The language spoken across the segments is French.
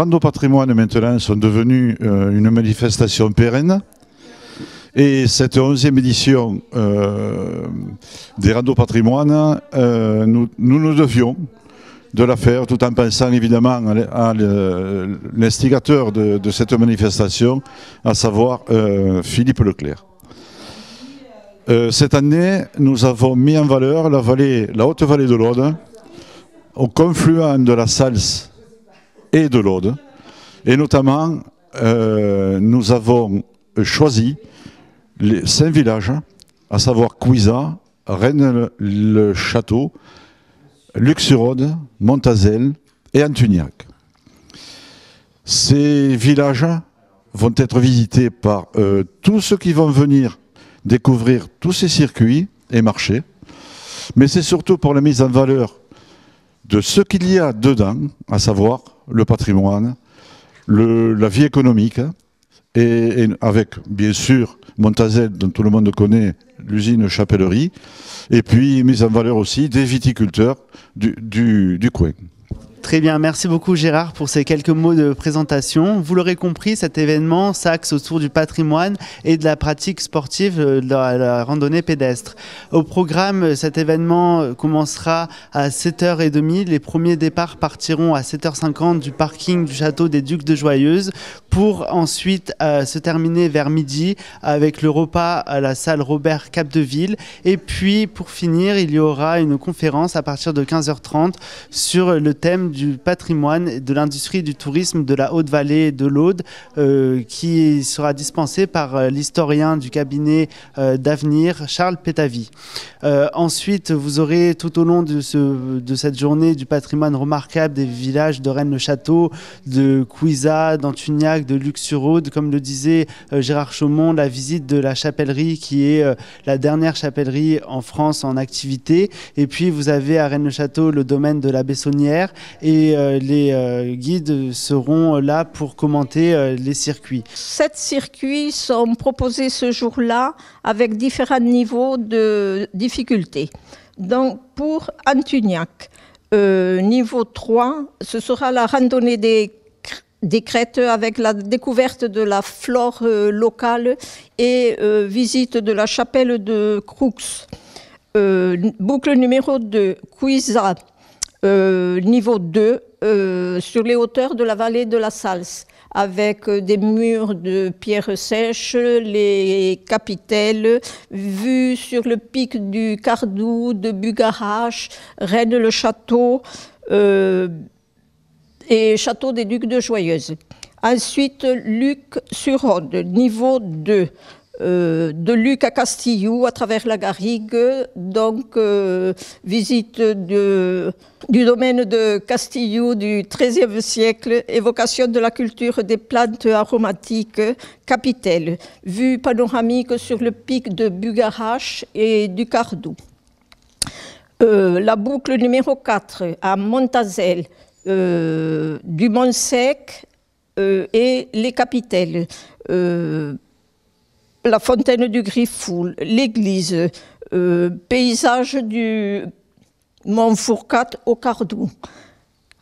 Rando Patrimoine maintenant sont devenus une manifestation pérenne. Et cette 11e édition des Rando Patrimoine, nous devions de la faire, tout en pensant évidemment à l'instigateur de cette manifestation, à savoir Philippe Leclerc. Cette année, nous avons mis en valeur la haute vallée de l'Aude, au confluent de la Sals et de l'Aude. Et notamment, nous avons choisi les 5 villages, à savoir Couisa, Rennes-le-Château, Luc-sur-Aude, Montazel et Antuniac. Ces villages vont être visités par tous ceux qui vont venir découvrir tous ces circuits et marchés, mais c'est surtout pour la mise en valeur de ce qu'il y a dedans, à savoir le patrimoine, la vie économique, et avec bien sûr Montazel, dont tout le monde connaît l'usine Chapellerie, et puis mise en valeur aussi des viticulteurs du coin. Très bien, merci beaucoup Gérard pour ces quelques mots de présentation. Vous l'aurez compris, cet événement s'axe autour du patrimoine et de la pratique sportive de la randonnée pédestre. Au programme, cet événement commencera à 7h30. Les premiers départs partiront à 7h50 du parking du château des Ducs de Joyeuse pour ensuite se terminer vers midi avec le repas à la salle Robert Capdeville. Et puis pour finir, il y aura une conférence à partir de 15h30 sur le thème du patrimoine, de l'industrie du tourisme de la Haute-Vallée de l'Aude, qui sera dispensé par l'historien du cabinet d'Avenir, Charles Pétavy. Ensuite, vous aurez tout au long de cette journée du patrimoine remarquable des villages de Rennes-le-Château, de Couisa, d'Antuniac, de Luc-sur-Aude, comme le disait Gérard Chaumont, la visite de la chapellerie qui est la dernière chapellerie en France en activité. Et puis vous avez à Rennes-le-Château le domaine de la Bessonnière et les guides seront là pour commenter les circuits. 7 circuits sont proposés ce jour-là avec différents niveaux de difficulté. Donc pour Antuniac, niveau 3, ce sera la randonnée des crêtes avec la découverte de la flore locale et visite de la chapelle de Croux. Boucle numéro 2, Couisa, niveau 2, sur les hauteurs de la vallée de la Sals, avec des murs de pierre sèche, les capitelles, vues sur le pic du Cardou, de Bugarache, Rennes-le-Château, et Château des Ducs de Joyeuse. Ensuite, Luc-sur-Aude, niveau 2, de Luc à Castillou, à travers la Garrigue, donc visite du domaine de Castillou du XIIIe siècle, évocation de la culture des plantes aromatiques, capitelle, vue panoramique sur le pic de Bugarache et du Cardou. La boucle numéro 4 à Montazel, du Mont-Sec et les capitelles, la fontaine du Grifoul, l'église, paysage du Mont Fourcat au Cardou.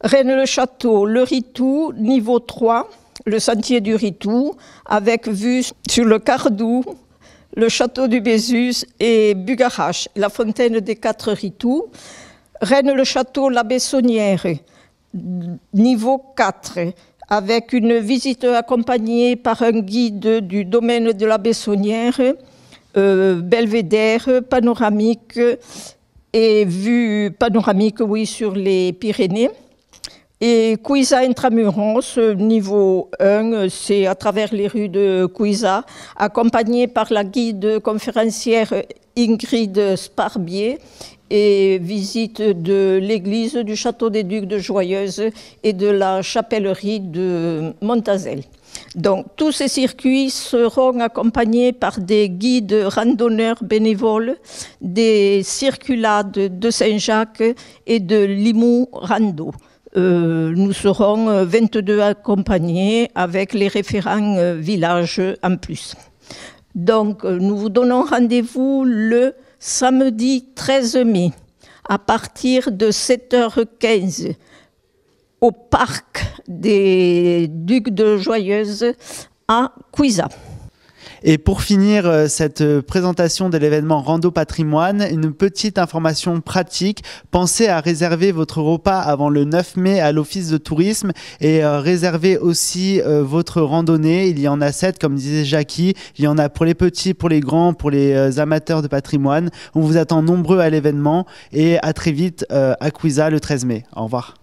Rennes-le-Château, le Ritou, niveau 3, le sentier du Ritou, avec vue sur le Cardou, le château du Bézus et Bugarache, la fontaine des 4 Ritous. Rennes-le-Château, la Bessonnière, niveau 4, avec une visite accompagnée par un guide du domaine de la Bessonnière, belvédère, panoramique et vue panoramique, oui, sur les Pyrénées. Et Couisa Intramuros, niveau 1, c'est à travers les rues de Couisa, accompagné par la guide conférencière Ingrid Sparbier, et visite de l'église du Château des Ducs de Joyeuse et de la chapellerie de Montazel. Donc, tous ces circuits seront accompagnés par des guides randonneurs bénévoles, des circulades de Saint-Jacques et de Limoux Rando. Nous serons 22 accompagnés avec les référents villages en plus. Donc, nous vous donnons rendez-vous le samedi 13 mai, à partir de 7h15, au parc des Ducs de Joyeuse à Cuisa. Et pour finir cette présentation de l'événement Rando Patrimoine, une petite information pratique. Pensez à réserver votre repas avant le 9 mai à l'Office de tourisme et réservez aussi votre randonnée. Il y en a 7, comme disait Jackie. Il y en a pour les petits, pour les grands, pour les amateurs de patrimoine. On vous attend nombreux à l'événement et à très vite à Cuisa le 13 mai. Au revoir.